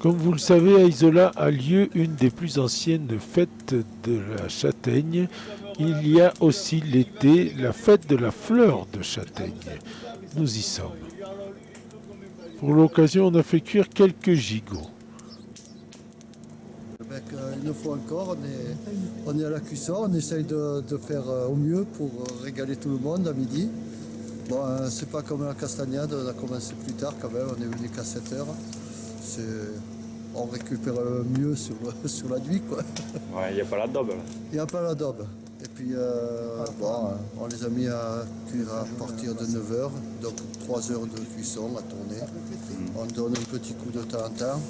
Comme vous le savez, à Isola a lieu une des plus anciennes fêtes de la châtaigne. Il y a aussi l'été la fête de la fleur de châtaigne. Nous y sommes. Pour l'occasion, on a fait cuire quelques gigots. Avec, une fois encore, on est à la cuisson, on essaye de faire au mieux pour régaler tout le monde à midi. Bon, c'est pas comme la castagnade, on a commencé plus tard quand même, on est venu qu'à 7 heures. On récupère mieux sur la nuit, quoi. Ouais, il n'y a pas la daube là. Il n'y a pas la daube. Et puis, bon, on les a mis à cuire à partir de 9 heures, donc 3 heures de cuisson à tourner. On donne un petit coup de temps en temps.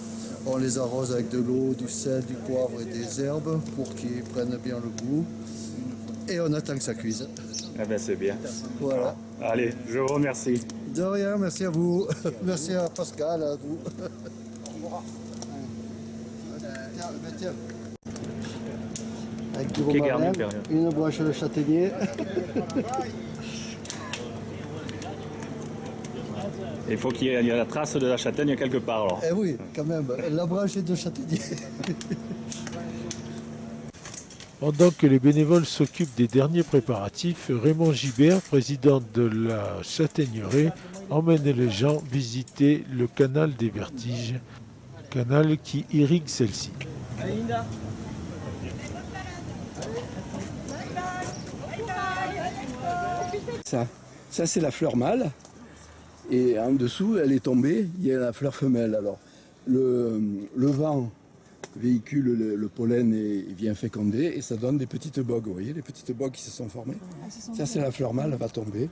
On les arrose avec de l'eau, du sel, du poivre et des herbes pour qu'ils prennent bien le goût. Et on attend que ça cuise. Eh ben c'est bien. Voilà. Allez, je vous remercie. De rien, merci à vous. Merci à Pascal, à vous. Tiens. Avec du romarin, une branche de châtaignier. Il faut qu'il y ait la trace de la châtaigne quelque part alors. Eh oui, quand même, la branche de châtaignier. Pendant que les bénévoles s'occupent des derniers préparatifs, Raymond Gibert, président de la châtaigneraie, emmène les gens visiter le canal des Vertiges, canal qui irrigue celle-ci. Ça c'est la fleur mâle, et en dessous elle est tombée, il y a la fleur femelle. Alors le vent véhicule le pollen et vient féconder, et ça donne des petites bogues, vous voyez, les petites bogues qui se sont formées. Ça c'est la fleur mâle, elle va tomber,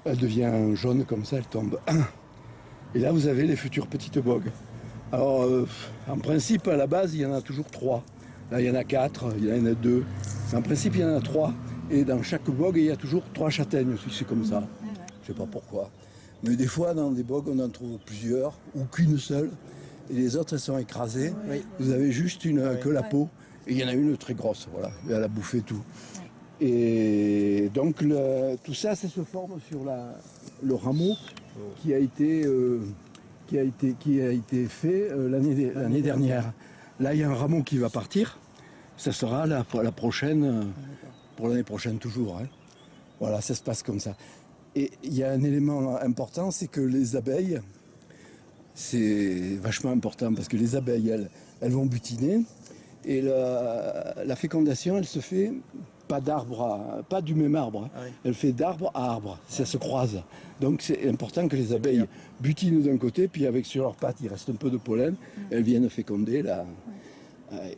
elle devient jaune comme ça, elle tombe. Et là vous avez les futures petites bogues. Alors en principe à la base il y en a toujours 3, là il y en a 4, il y en a 2, en principe il y en a 3. Et dans chaque bogue, il y a toujours 3 châtaignes aussi, c'est comme ça. Je ne sais pas pourquoi. Mais des fois, dans des bogues, on en trouve plusieurs, ou qu'une seule. Et les autres, elles sont écrasées. Oui. Vous avez juste que la peau. Et il y en a une très grosse, voilà. Elle a bouffé tout. Et donc, tout ça, ça se forme sur le rameau qui a été fait l'année dernière. Là, il y a un rameau qui va partir. Ça sera la prochaine... pour l'année prochaine toujours. Hein. Voilà, ça se passe comme ça. Et il y a un élément important, c'est que les abeilles, c'est vachement important parce que les abeilles, elles vont butiner et la fécondation, elle se fait pas du même arbre, hein. Ah oui. Elle fait d'arbre à arbre, ça se croise. Donc c'est important que les abeilles butinent d'un côté, puis sur leurs pattes, il reste un peu de pollen, elles viennent féconder là.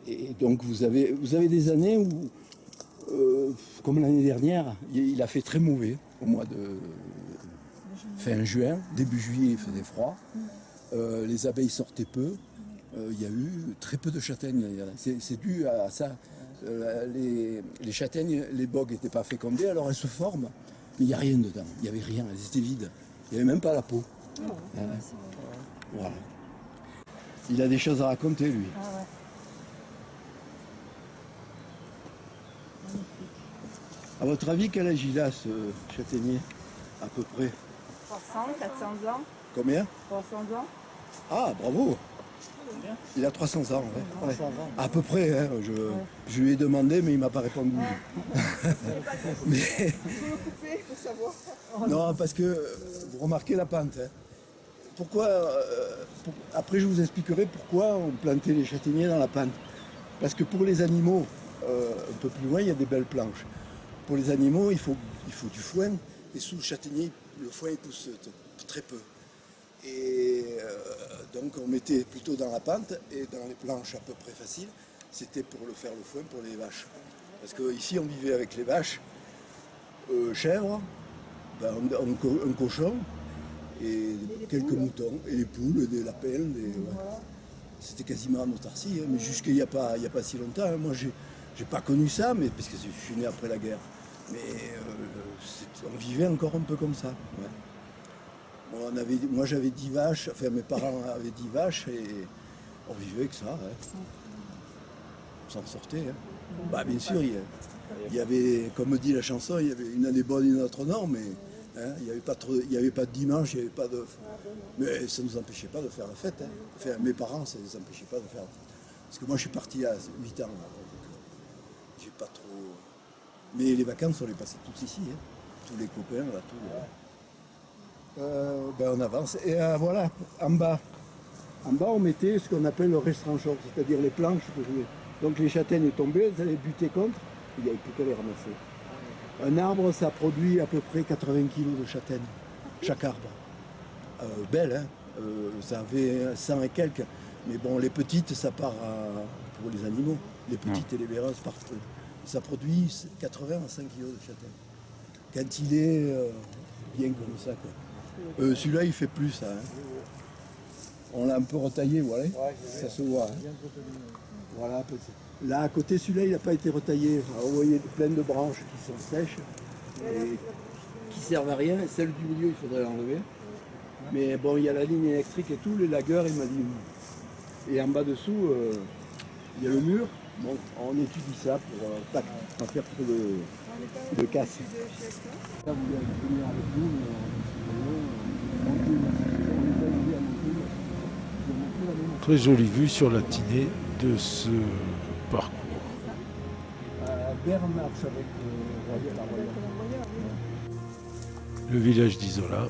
Et donc vous avez des années où comme l'année dernière, il a fait très mauvais au mois de fin juin, début juillet il faisait froid, les abeilles sortaient peu, il y a eu très peu de châtaignes, c'est dû à ça. Les châtaignes, les bogues n'étaient pas fécondées, alors elles se forment, mais il n'y a rien dedans, il n'y avait rien, elles étaient vides, il n'y avait même pas la peau. Voilà. Il a des choses à raconter lui. Ah ouais. À votre avis, quel âge il a ce châtaignier, à peu près? 300, 400 ans. Combien? 300 ans. Ah, bravo! Il a 300 ans, ouais. Ouais. À peu près, hein, je lui ai demandé, mais il ne m'a pas répondu. Mais... Il faut le couper pour savoir. Non, parce que vous remarquez la pente. Hein. Pourquoi après, je vous expliquerai pourquoi on plantait les châtaigniers dans la pente. Parce que pour les animaux, un peu plus loin, il y a des belles planches. Pour les animaux, il faut du foin. Et sous le châtaignier, le foin il pousse très peu. Et donc on mettait plutôt dans la pente et dans les planches à peu près faciles. C'était pour faire le foin pour les vaches. Parce qu'ici on vivait avec les vaches, chèvres, un cochon et quelques moutons. Et les poules, des lapins. C'était quasiment en autarcie. Hein, mais jusqu'il n'y a pas si longtemps. Hein, moi j'ai pas connu ça, mais parce que je suis né après la guerre. Mais on vivait encore un peu comme ça. Ouais. Bon, moi j'avais 10 vaches, enfin mes parents avaient 10 vaches et on vivait avec ça. Ouais. On s'en sortait. Hein. Bah, bien sûr, il y avait, comme dit la chanson, il y avait une année bonne et une autre non, mais Hein, il n'y avait pas de dimanche, il n'y avait pas de... Mais ça ne nous empêchait pas de faire la fête. Hein. Enfin, mes parents, ça ne les empêchait pas de faire la fête. Parce que moi, je suis parti à 8 ans. Là, donc, j'ai pas trop... Mais les vacances, on les passait toutes ici. Hein. Tous les copains, là, tout. Ben, on avance. Et voilà, en bas. En bas, on mettait ce qu'on appelle le restranchon, c'est-à-dire les planches pour jouer. Donc les châtaignes tombaient, elles allaient buter contre, il n'y avait plus qu'à les ramasser. Un arbre, ça produit à peu près 80 kg de châtaignes, chaque arbre. Belle, hein, ça avait 100 et quelques. Mais bon, les petites, ça part pour les animaux. Les petites et les véreuses partent. Ça produit 80 à 100 kg de châtaignes. Quand il est bien comme ça, quoi. Celui-là, il fait plus, ça. Hein. On l'a un peu retaillé, voilà. Ça se voit. Hein. Voilà, là, à côté, celui-là, il n'a pas été retaillé. Alors, vous voyez plein de branches qui sont sèches et qui servent à rien. Et celle du milieu, il faudrait l'enlever. Mais bon, il y a la ligne électrique et tout, les lagueurs, il m'a dit. Et en bas dessous, il y a le mur. Bon, on étudie ça pour pas faire trop de casse. Là, vous voulez venir avec nous, Très jolie vue sur la Tinée de ce parcours. Berne marche avec la Royale. Le village d'Isola.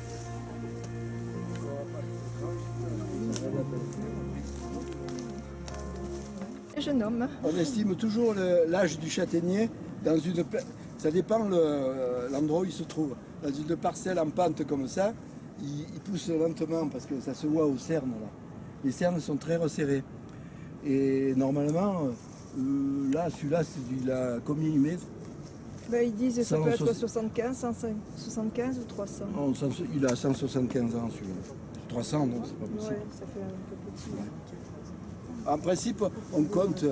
Jeune homme. On estime toujours l'âge du châtaignier dans une... Ça dépend l'endroit où il se trouve. Dans une parcelle en pente comme ça, il pousse lentement parce que ça se voit aux cernes. Là. Les cernes sont très resserrées. Et normalement, là, celui-là, il a combien il met? Ben, ils disent que ça peut être 160. 75, 175 ou 300. Non, il a 175 ans celui-là. 300, donc c'est pas possible. Ouais, ça fait un peu petit. En principe, on compte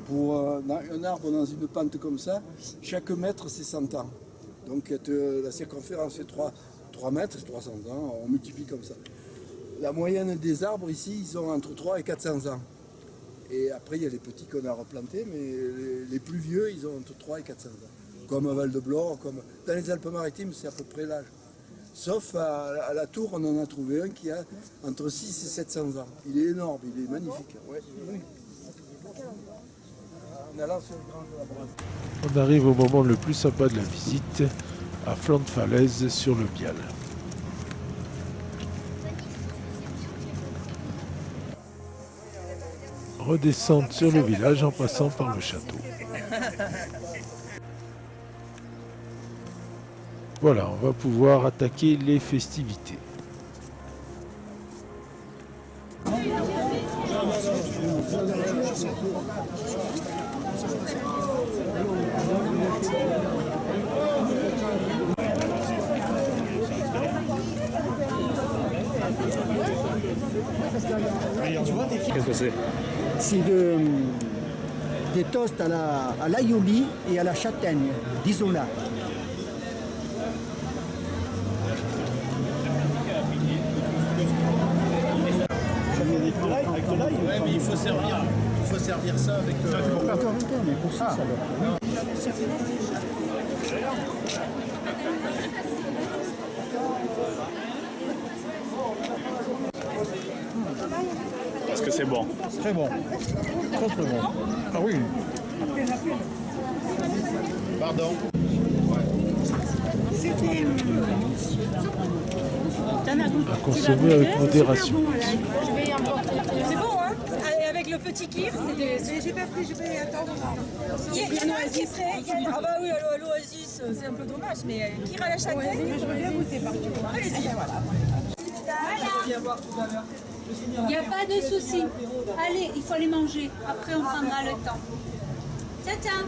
pour un arbre dans une pente comme ça, chaque mètre c'est 100 ans. Donc la circonférence est 3 mètres, c'est 300 ans, on multiplie comme ça. La moyenne des arbres ici, ils ont entre 3 et 400 ans. Et après, il y a les petits qu'on a replantés, mais les plus vieux, ils ont entre 3 et 400 ans. Comme à Val-de-Blore, comme dans les Alpes-Maritimes, c'est à peu près l'âge. Sauf à la Tour, on en a trouvé un qui a entre 6 et 700 ans. Il est énorme, il est magnifique. Ouais. En allant sur le grand de la Brasse. On arrive au moment le plus sympa de la visite, à flanc de falaise sur le Bial. Redescendre sur le village en passant par le château. Voilà, on va pouvoir attaquer les festivités. Qu'est-ce que c'est? C'est des toasts à l'aïoli et à la châtaigne d'Isola. Avec de l'ail. Ouais, mais il faut servir ça avec. Est-ce que c'est bon? Très bon. Très très bon. Ah oui. Pardon. À consommer avec modération. C'est bon, hein? Avec le petit kir, c'est. J'ai pas pris, je vais attendre. Il y a l'oasis. Ah bah oui, l'oasis, c'est un peu dommage, mais kir à la châtaigne. Je veux bien goûter par contre. Allez-y. Il n'y a pas de souci. Allez, il faut les manger. Après, on prendra le temps. Tata.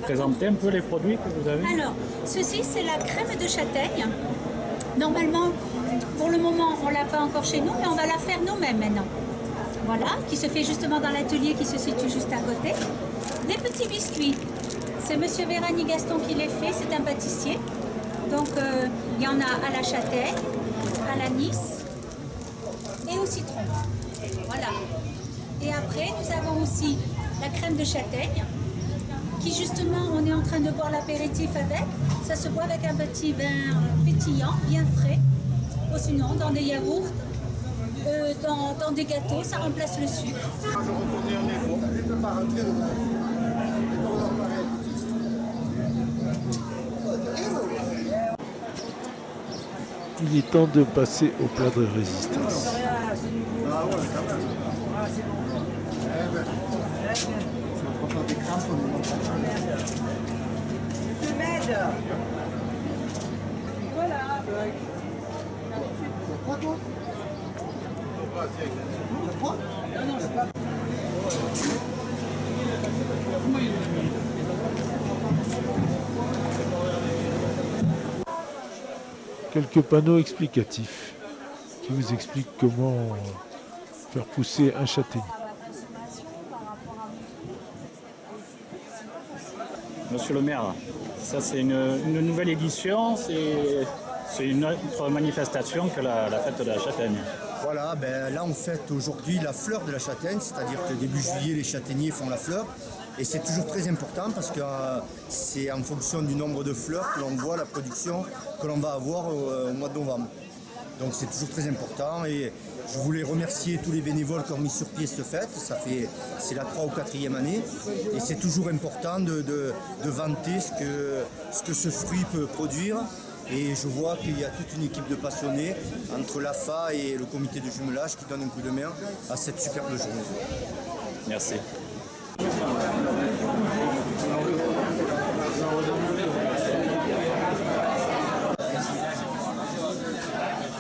Présentez un peu les produits que vous avez. Alors, ceci, c'est la crème de châtaigne. Normalement, pour le moment, on ne l'a pas encore chez nous, mais on va la faire nous-mêmes maintenant. Voilà, qui se fait justement dans l'atelier qui se situe juste à côté. Les petits biscuits, c'est Monsieur Vérani Gaston qui les fait, c'est un pâtissier. Donc, il y en a à la châtaigne, à l'anis et au citron. Voilà. Et après, nous avons aussi la crème de châtaigne qui justement, on est en train de boire l'apéritif avec. Ça se boit avec un petit vin pétillant, bien frais. Ou sinon, dans des yaourts, dans des gâteaux, ça remplace le sucre. Il est temps de passer au plat de résistance. Quelques panneaux explicatifs qui vous expliquent comment faire pousser un châtaignier. Monsieur le maire, ça c'est une nouvelle édition, c'est une autre manifestation que la fête de la châtaigne. Voilà, ben là on fête aujourd'hui la fleur de la châtaigne, c'est-à-dire que début juillet les châtaigniers font la fleur. Et c'est toujours très important parce que c'est en fonction du nombre de fleurs que l'on voit la production que l'on va avoir au mois de novembre. Donc c'est toujours très important et je voulais remercier tous les bénévoles qui ont mis sur pied cette fête. C'est la 3e ou 4e année et c'est toujours important de vanter ce que ce fruit peut produire. Et je vois qu'il y a toute une équipe de passionnés entre l'AFA et le comité de jumelage qui donne un coup de main à cette superbe journée. Merci.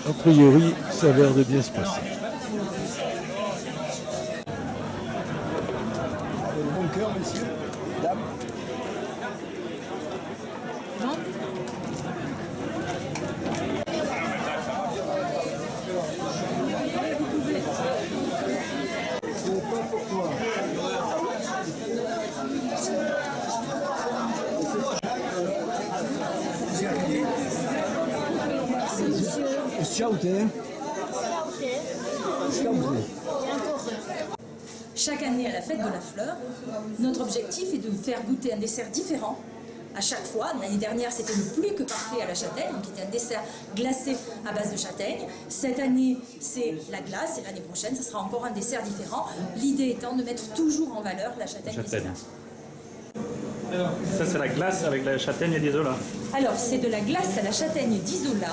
A priori, ça a l'air de bien se passer. Bon cœur, monsieur, dame. Chaque année à la fête de la fleur, notre objectif est de faire goûter un dessert différent à chaque fois. L'année dernière, c'était le plus que parfait à la châtaigne, qui était un dessert glacé à base de châtaigne. Cette année, c'est la glace et l'année prochaine, ce sera encore un dessert différent. L'idée étant de mettre toujours en valeur la châtaigne d'Isola. Ça c'est la glace avec la châtaigne d'Isola. Alors, c'est de la glace à la châtaigne d'Isola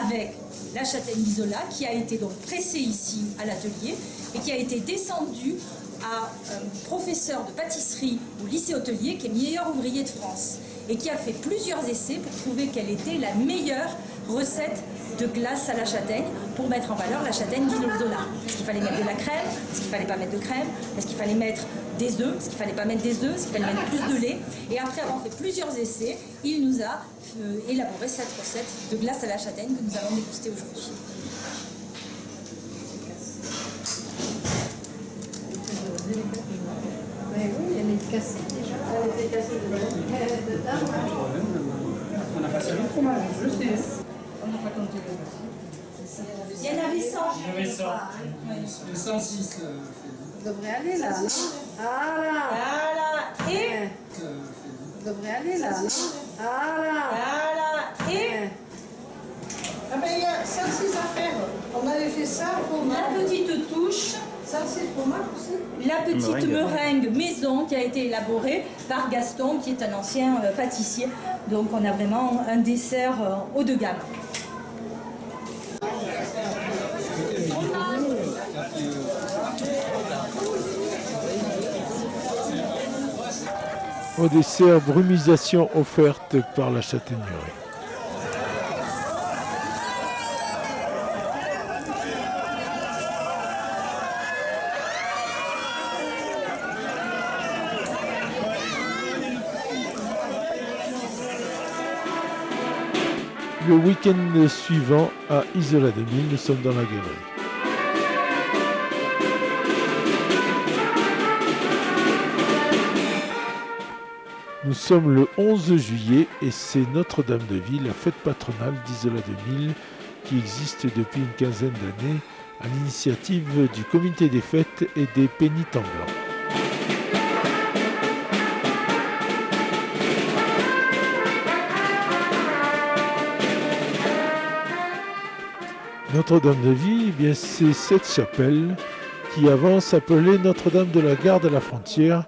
avec la châtaigne d'Isola qui a été donc pressée ici à l'atelier et qui a été descendue à un professeur de pâtisserie au lycée hôtelier qui est meilleur ouvrier de France et qui a fait plusieurs essais pour trouver quelle était la meilleure recette de glace à la châtaigne pour mettre en valeur la châtaigne d'Isola. Est-ce qu'il fallait mettre de la crème? Est-ce qu'il fallait pas mettre de crème? Est-ce qu'il fallait mettre des œufs? Est-ce qu'il fallait pas mettre des œufs? Est-ce qu'il fallait mettre plus de lait? Et après avoir fait plusieurs essais, il nous a élaboré cette recette de glace à la châtaigne que nous allons déguster aujourd'hui. Mais oui, elle est cassée déjà. Elle était cassée dedans. On a passé le fromage, je sais. On n'a pas compté Il y en avait 100. Il y avait 100. Le 106. Ça devrait aller là, non? Ah là! Voilà. Et Ça devrait aller là, non? Ah là! voilà. Et Ah ben il y a 106 à faire. On avait fait ça au fromage. la petite touche, Ça c'est le fromage aussi. la petite Meringue. meringue maison qui a été élaborée par Gaston, qui est un ancien pâtissier. Donc on a vraiment un dessert haut de gamme. Au dessert, brumisation offerte par la châtaignerie. Le week-end suivant, à Isola 2000, nous sommes dans la galerie. Nous sommes le 11 juillet et c'est Notre-Dame de Vie, la fête patronale d'Isola 2000, qui existe depuis une quinzaine d'années à l'initiative du comité des fêtes et des pénitents blancs. Notre-Dame-de-Vie, eh bien, c'est cette chapelle qui avant s'appelait Notre-Dame de la Garde à la frontière,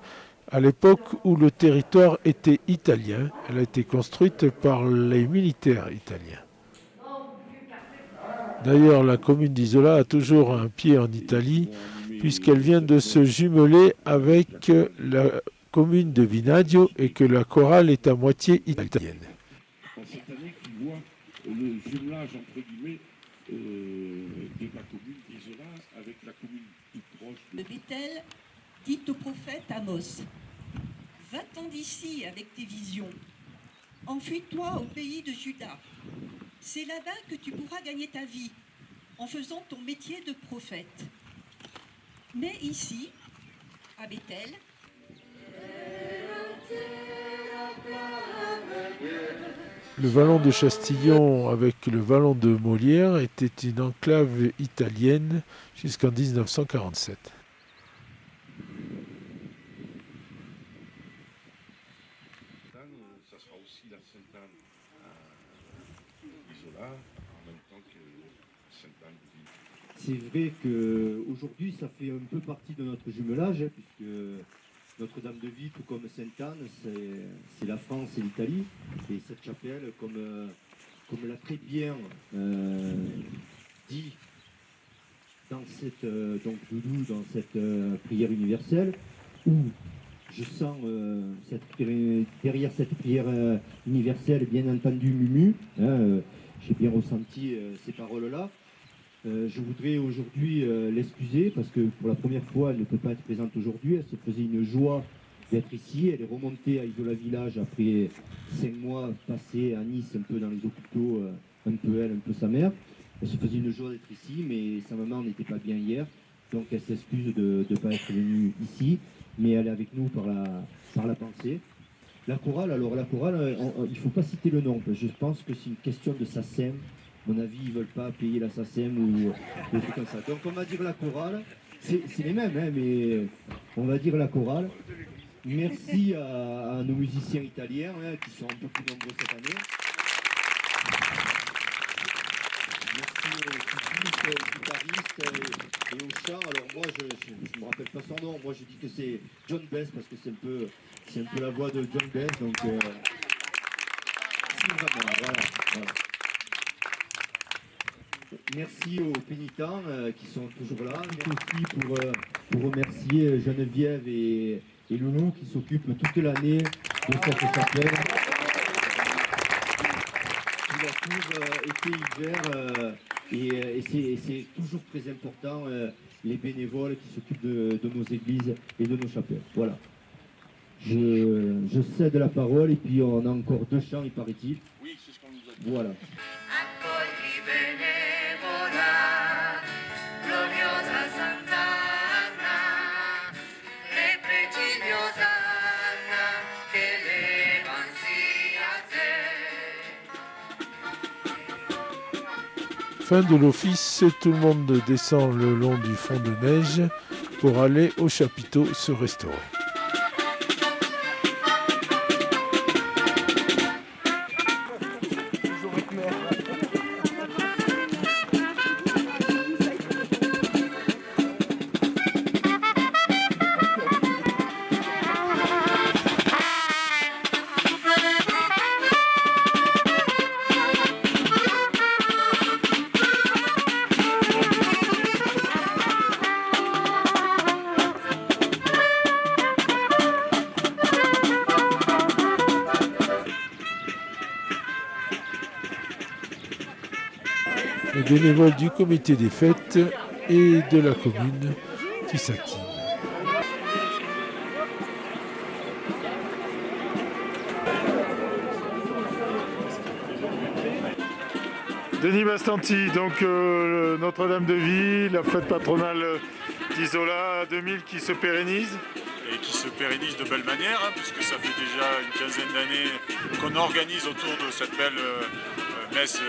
à l'époque où le territoire était italien. Elle a été construite par les militaires italiens. D'ailleurs, la commune d'Isola a toujours un pied en Italie, puisqu'elle vient de se jumeler avec la commune de Vinadio et que la chorale est à moitié italienne. Cette année qui voit le jumelage entre guillemets de la commune d'Isola avec la commune toute proche de Bethel dit au prophète Amos: va-t'en d'ici avec tes visions, enfuis-toi au pays de Juda. C'est là-bas que tu pourras gagner ta vie en faisant ton métier de prophète. Mais ici, à Bethel, le vallon de Chastillon avec le vallon de Molière était une enclave italienne jusqu'en 1947. Ça sera aussi la Sainte-Anne à Isola en même temps que Sainte-Anne de Ville. C'est vrai qu'aujourd'hui, ça fait un peu partie de notre jumelage, puisque Notre-Dame-de-Vie, tout comme Sainte-Anne, c'est la France et l'Italie. Et cette chapelle, comme l'a très bien dit dans cette, Doudou, dans cette prière universelle, où je sens derrière cette prière universelle, bien entendu, Mumu. J'ai bien ressenti ces paroles-là. Je voudrais aujourd'hui l'excuser parce que pour la première fois, elle ne peut pas être présente aujourd'hui. Elle se faisait une joie d'être ici. Elle est remontée à Isola Village après 5 mois passés à Nice, un peu dans les hôpitaux, un peu elle, un peu sa mère. Elle se faisait une joie d'être ici, mais sa maman n'était pas bien hier. Donc elle s'excuse de ne pas être venue ici, mais elle est avec nous par la pensée. La chorale, il ne faut pas citer le nom. Je pense que c'est une question de SACEM. À mon avis, ils ne veulent pas payer la SACEM ou des trucs comme ça. Donc on va dire la chorale, c'est les mêmes, hein, mais on va dire la chorale. Merci à nos musiciens italiens qui sont un peu plus nombreux cette année. Merci aux guitaristes et au chant. Alors moi, je ne me rappelle pas son nom. Moi, je dis que c'est John Bess parce que c'est un peu la voix de John Bess. Donc, voilà. Merci aux pénitents qui sont toujours là. Merci aussi pour remercier Geneviève et Loulou qui s'occupent toute l'année de cette chapelle. Qui la couvre été-hiver et c'est toujours très important les bénévoles qui s'occupent de nos églises et de nos chapelles. Voilà. Je cède la parole et puis on a encore 2 chants, il paraît-il. Oui, c'est ce qu'on nous a dit. Voilà. Fin de l'office, tout le monde descend le long du front de neige pour aller au chapiteau se restaurer. Les bénévoles du comité des fêtes et de la commune qui s'activent. Denis Bastanti, donc Notre-Dame-de-Vie, la fête patronale d'Isola 2000 qui se pérennise. Et qui se pérennise de belle manière, puisque ça fait déjà une quinzaine d'années qu'on organise autour de cette belle messe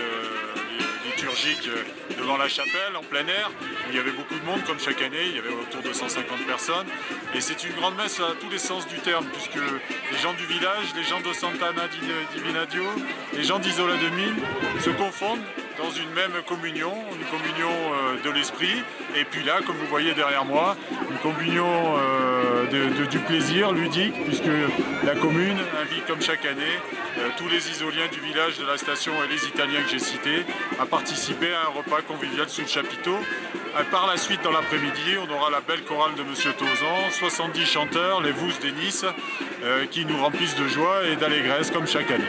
liturgique devant la chapelle, en plein air, où il y avait beaucoup de monde, comme chaque année, il y avait autour de 150 personnes. Et c'est une grande messe à tous les sens du terme, puisque les gens du village, les gens de Sant'Anna di Vinadio, les gens d'Isola 2000 se confondent dans une même communion, une communion de l'esprit. Et puis là, comme vous voyez derrière moi, une communion du plaisir ludique, puisque la commune invite comme chaque année tous les Isoliens du village, de la station et les Italiens que j'ai cités à participer à un repas convivial sous le chapiteau. Par la suite, dans l'après-midi, on aura la belle chorale de Monsieur Tauzan, 70 chanteurs, les Vousses des Nice, qui nous remplissent de joie et d'allégresse comme chaque année.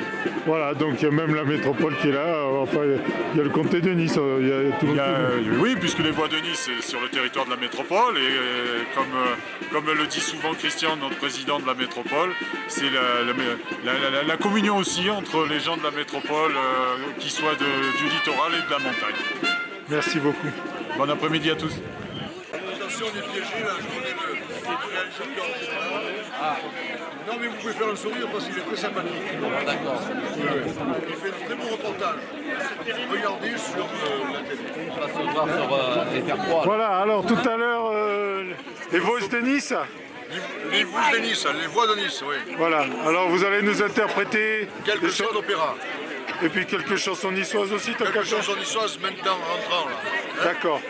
Voilà, donc il y a même la métropole qui est là, enfin il y a le comté de Nice, il y a tout le monde. Oui, puisque les voies de Nice, c'est sur le territoire de la métropole, et comme le dit souvent Christian, notre président de la métropole, c'est la communion aussi entre les gens de la métropole, qui soient du littoral et de la montagne. Merci beaucoup. Bon après-midi à tous. Attention, on est piégé là, je connais le réalisateur. Non mais vous pouvez faire un sourire parce qu'il est très sympathique. D'accord. Il fait de très beaux reportages. Regardez sur la télé. On va se voir sur les faire. Voilà, alors tout à l'heure, les Vousses de Nice. Les Vousses de Nice, les voix de Nice, oui. Voilà, alors vous allez nous interpréter quelques chants d'opéra. Et puis quelques chansons niçoises aussi, quelques chansons niçoises maintenant rentrant là. D'accord.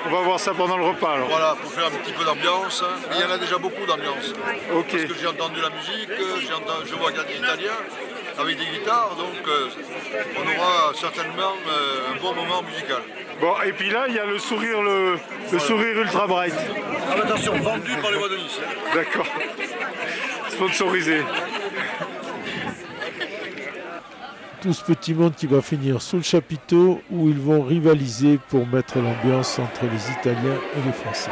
On va voir ça pendant le repas alors. Voilà, pour faire un petit peu d'ambiance. Mais il y en a déjà beaucoup d'ambiance. Ok. Parce que j'ai entendu la musique, je vois qu'il y a des Italiens avec des guitares, donc on aura certainement un bon moment musical. Bon, et puis là, il y a le sourire, le sourire ultra bright. Ah, attention, vendu par les voix de Nice. D'accord. Sponsorisé. Tout ce petit monde qui va finir sous le chapiteau où ils vont rivaliser pour mettre l'ambiance entre les Italiens et les Français.